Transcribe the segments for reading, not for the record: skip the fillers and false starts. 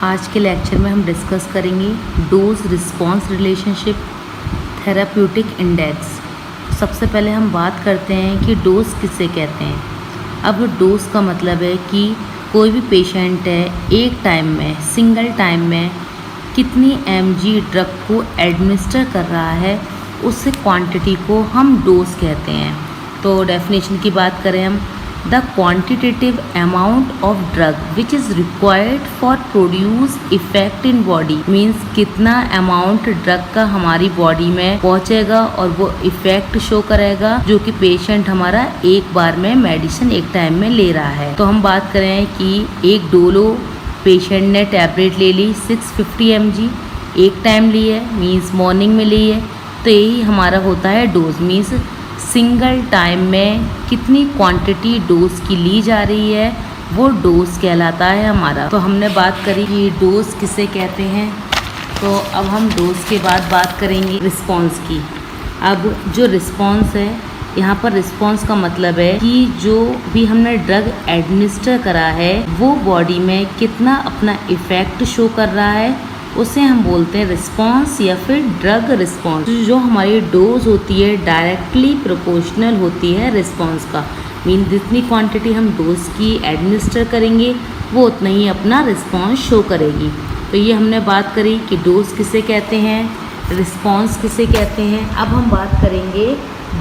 आज के लेक्चर में हम डिस्कस करेंगे dose response relationship therapeutic index. सबसे पहले हम बात करते हैं कि डोज किसे कहते हैं। अब डोज का मतलब है कि कोई भी पेशेंट है एक टाइम में सिंगल टाइम में कितनी mg ड्रग को एडमिनिस्टर कर रहा है, उस क्वांटिटी को हम डोज कहते हैं। तो डेफिनेशन की बात करें हम, the quantitative amount of drug which is required for produce effect in body means कितना अमाउंट ड्रग का हमारी बॉडी में पहुंचेगा और वो इफेक्ट शो करेगा जो कि पेशेंट हमारा एक बार में मेडिसिन एक टाइम में ले रहा है। तो हम बात करें कि एक डोलो पेशेंट ने टैबलेट ले ली 650 mg एक टाइम ली है, मीन्स मॉर्निंग में ली है, तो यही हमारा होता है डोज। मीन्स सिंगल टाइम में कितनी क्वांटिटी डोज की ली जा रही है वो डोज कहलाता है हमारा। तो हमने बात करी कि डोज किसे कहते हैं, तो अब हम डोज के बाद बात करेंगे रिस्पॉन्स की। अब जो रिस्पॉन्स है, यहाँ पर रिस्पॉन्स का मतलब है कि जो भी हमने ड्रग एडमिनिस्टर करा है वो बॉडी में कितना अपना इफेक्ट शो कर रहा है, उसे हम बोलते हैं रिस्पॉन्स या फिर ड्रग रिस्पॉन्स। जो हमारी डोज होती है डायरेक्टली प्रोपोर्शनल होती है रिस्पॉन्स का। मीन जितनी क्वांटिटी हम डोज की एडमिनिस्टर करेंगे वो उतना ही अपना रिस्पॉन्स शो करेगी। तो ये हमने बात करी कि डोज किसे कहते हैं, रिस्पॉन्स किसे कहते हैं। अब हम बात करेंगे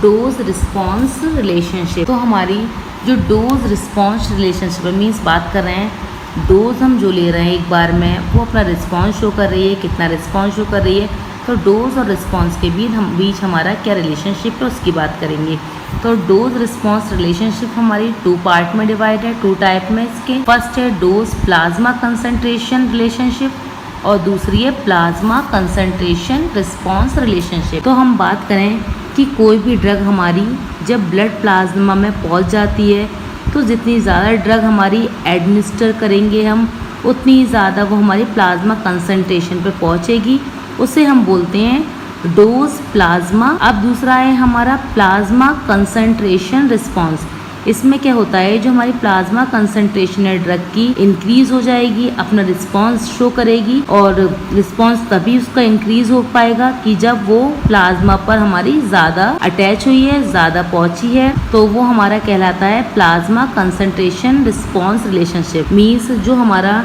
डोज रिस्पॉन्स रिलेशनशिप। तो हमारी जो डोज रिस्पॉन्स रिलेशनशिप मीन्स बात कर रहे हैं डोज हम जो ले रहे हैं एक बार में वो अपना रिस्पॉन्स शो कर रही है, कितना रिस्पॉन्स शो कर रही है। तो डोज और रिस्पॉन्स के बीच हमारा क्या रिलेशनशिप है उसकी बात करेंगे। तो डोज रिस्पॉन्स रिलेशनशिप हमारी 2 पार्ट में डिवाइड है, 2 टाइप में इसके। फर्स्ट है डोज प्लाज्मा कंसंट्रेशन रिलेशनशिप और दूसरी है प्लाज्मा कंसंट्रेशन रिस्पॉन्स रिलेशनशिप। तो हम बात करें कि कोई भी ड्रग हमारी जब ब्लड प्लाज्मा में पहुंच जाती है तो जितनी ज़्यादा ड्रग हमारी एडमिनिस्टर करेंगे हम उतनी ज़्यादा वो हमारी प्लाज्मा कंसंट्रेशन पे पहुंचेगी, उसे हम बोलते हैं डोज प्लाज्मा। अब दूसरा है हमारा प्लाज्मा कंसंट्रेशन रिस्पॉन्स। इसमें क्या होता है, जो हमारी प्लाज्मा कंसंट्रेशन है ड्रग की इंक्रीज हो जाएगी, अपना रिस्पॉन्स शो करेगी और रिस्पॉन्स तभी उसका इंक्रीज हो पाएगा कि जब वो प्लाज्मा पर हमारी ज़्यादा अटैच हुई है, ज़्यादा पहुंची है, तो वो हमारा कहलाता है plasma concentration response relationship. Means जो हमारा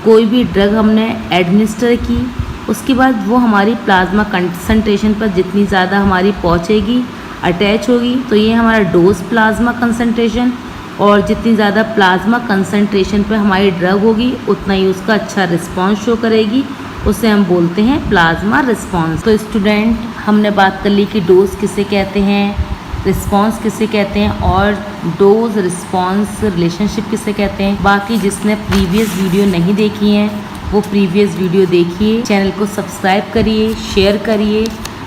कोई भी ड्रग हमने एडमिनिस्टर की उसके बाद वो हमारी प्लाज्मा कंसंट्रेशन पर जितनी ज़्यादा हमारी पहुँचेगी, अटैच होगी, तो ये हमारा डोज प्लाज्मा कंसंट्रेशन, और जितनी ज़्यादा प्लाज्मा कंसंट्रेशन पे हमारी ड्रग होगी उतना ही उसका अच्छा रिस्पॉन्स शो करेगी, उसे हम बोलते हैं प्लाज्मा रिस्पॉन्स। तो स्टूडेंट, हमने बात कर ली कि डोज किसे कहते हैं, रिस्पॉन्स किसे कहते हैं और डोज रिस्पॉन्स रिलेशनशिप किसे कहते हैं। बाकी जिसने प्रीवियस वीडियो नहीं देखी हैं वो प्रीवियस वीडियो देखिए, चैनल को सब्सक्राइब करिए, शेयर करिए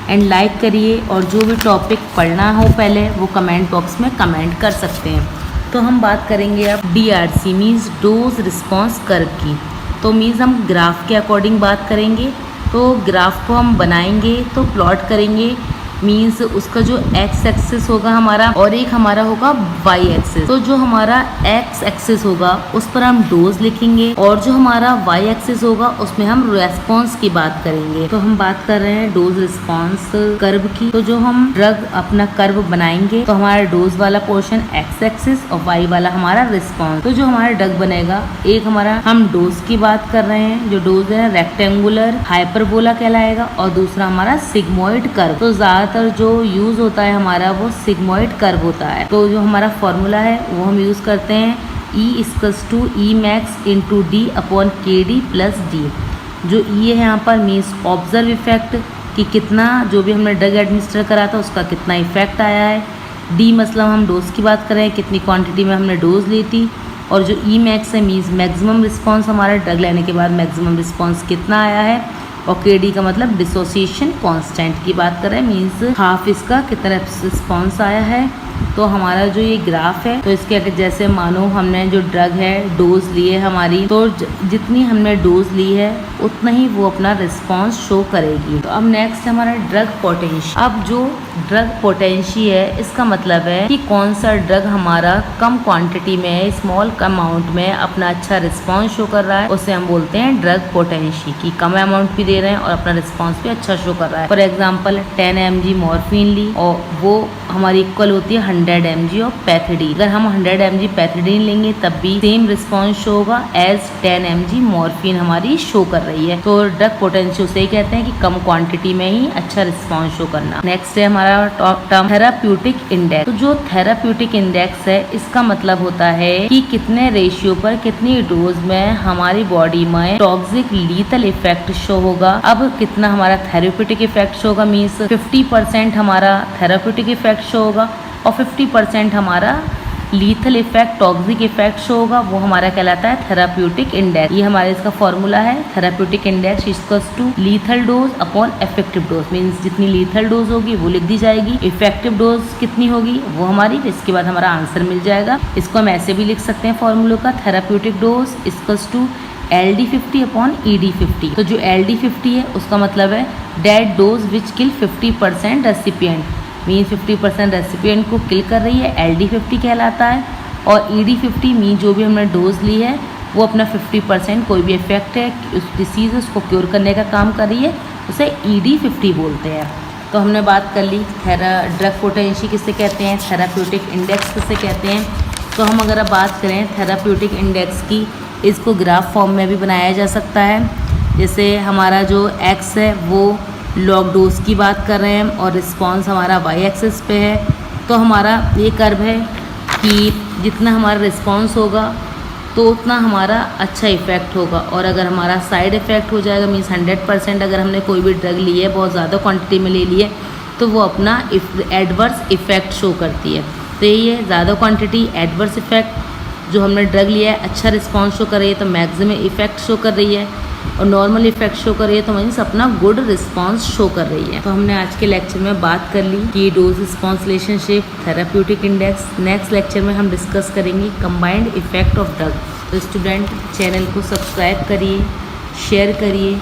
एंड लाइक करिए, और जो भी टॉपिक पढ़ना हो पहले वो कमेंट बॉक्स में कमेंट कर सकते हैं। तो हम बात करेंगे अब DRC means dose response curve की। तो मीन्स हम ग्राफ के अकॉर्डिंग बात करेंगे। तो ग्राफ को हम बनाएंगे तो प्लॉट करेंगे, मीन्स उसका जो x एक्सिस होगा हमारा और एक हमारा होगा y एक्सिस। तो जो हमारा x एक्सिस होगा उस पर हम डोज लिखेंगे और जो हमारा y एक्सिस होगा उसमें हम रेस्पॉन्स की बात करेंगे। तो हम बात कर रहे हैं डोज रिस्पॉन्स कर्व की। तो जो हम ड्रग अपना कर्व बनाएंगे तो हमारा डोज वाला पोर्शन x एक्सिस और y वाला हमारा रिस्पॉन्स। तो जो हमारा ड्रग बनेगा, एक हमारा हम डोज की बात कर रहे हैं, जो डोज है रेक्टेंगुलर हाइपरबोला कहलाएगा, और दूसरा हमारा सिग्मोइड कर्व। तो जो यूज होता है हमारा वो सिग्मोइड कर्व होता है। तो जो हमारा फॉर्मूला है वो हम यूज करते हैं E = Emax × D/KD+D। जो E है यहाँ पर मीन्स ऑब्जर्व इफेक्ट, कि कितना जो भी हमने ड्रग एडमिनिस्टर करा था उसका कितना इफेक्ट आया है। D मतलब हम डोज की बात करें, कितनी क्वांटिटी में हमने डोज ली थी, और जो Emax है मीन्स मैक्सिमम रिस्पॉन्स, हमारा ड्रग लेने के बाद मैक्सिमम रिस्पॉन्स कितना आया है, और KD का मतलब डिसोसिएशन कांस्टेंट की बात करें, मीन्स हाफ इसका कितना रिस्पॉन्स आया है। तो हमारा जो ये ग्राफ है, तो इसके अगर जैसे मानो हमने जो ड्रग है डोज ली है हमारी, तो जितनी हमने डोज ली है उतना ही वो अपना रिस्पॉन्स शो करेगी। तो अब नेक्स्ट है हमारा ड्रग पोटेंशियल। अब जो ड्रग पोटेंशियल है इसका मतलब है कि कौन सा ड्रग हमारा कम क्वांटिटी में, स्मॉल अमाउंट में अपना अच्छा रिस्पॉन्स शो कर रहा है, उसे हम बोलते हैं ड्रग पोटेंशियल, कि कम अमाउंट भी दे रहे हैं और अपना रिस्पॉन्स भी अच्छा शो कर रहा है। फॉर एग्जाम्पल 10 mg मॉर्फिन ली और वो हमारी इक्वल होती है 100 mg ऑफ पैथिडीन। अगर हम 100 mg पैथिडीन लेंगे तब भी सेम रिस्पॉन्स शो होगा एज 10 mg मॉर्फिन हमारी शो कर रही है। तो ड्रग पोटेंशियल से ही कहते हैं कि कम क्वांटिटी में ही अच्छा रिस्पॉन्स शो करना। नेक्स्ट है हमारा टर्म थेराप्यूटिक इंडेक्स। तो जो थेराप्यूटिक इंडेक्स है इसका मतलब होता है कि कितने रेशियो पर, कितनी डोज में हमारी बॉडी में टॉक्सिक लीथल इफेक्ट शो होगा। अब कितना हमारा थेराप्यूटिक इफेक्ट शो होगा, मीन्स 50% हमारा थेराप्यूटिक इफेक्ट शो होगा और 50% हमारा lethal effect, toxic effect show होगा, वो हमारा कहलाता है थेराप्यूटिक इंडेक्स। ये हमारे इसका फॉर्मूला है, therapeutic index equals to lethal dose upon effective dose. Means जितनी लीथल डोज होगी वो लिख दी जाएगी, इफेक्टिव डोज कितनी होगी वो हमारी, इसके बाद हमारा आंसर मिल जाएगा। इसको हम ऐसे भी लिख सकते हैं फॉर्मूले का, therapeutic dose equals to LD50 upon ED50। तो जो LD50 है उसका मतलब है that dose which kill 50% recipient, mean 50% recipient को किल कर रही है, LD50 कहलाता है। और ED50 मीन जो भी हमने डोज ली है वो अपना 50% कोई भी इफेक्ट है उस डिसीज उसको क्योर करने का काम कर रही है, उसे ED50 बोलते हैं। तो हमने बात कर ली ड्रग पोटेंशियल किसे कहते हैं, थेराप्यूटिक इंडेक्स किसे कहते हैं। तो हम अगर अब बात करें थेराप्यूटिक इंडेक्स की, इसको ग्राफ फॉर्म में भी बनाया जा सकता है। जैसे हमारा जो एक्स है वो लॉग डोज की बात कर रहे हैं और रिस्पॉन्स हमारा वाई एक्सिस पे है। तो हमारा ये कर्व है कि जितना हमारा रिस्पॉन्स होगा तो उतना हमारा अच्छा इफेक्ट होगा, और अगर हमारा साइड इफ़ेक्ट हो जाएगा, मीन्स 100% अगर हमने कोई भी ड्रग ली है, बहुत ज़्यादा क्वांटिटी में ले ली है, तो वो अपना एडवर्स इफेक्ट शो करती है। तो यही है, ज़्यादा क्वांटिटी एडवर्स इफेक्ट, जो हमने ड्रग लिया है अच्छा रिस्पॉन्स शो कर रही है तो मैक्सिमम इफेक्ट शो कर रही है, और नॉर्मल इफेक्ट शो कर रही है तो मीन्स अपना गुड रिस्पॉन्स शो कर रही है। तो हमने आज के लेक्चर में बात कर ली कि dose response relationship, therapeutic index. Next lecture में हम डिस्कस करेंगे कंबाइंड इफेक्ट ऑफ ड्रग। तो स्टूडेंट चैनल को सब्सक्राइब करिए, शेयर करिए।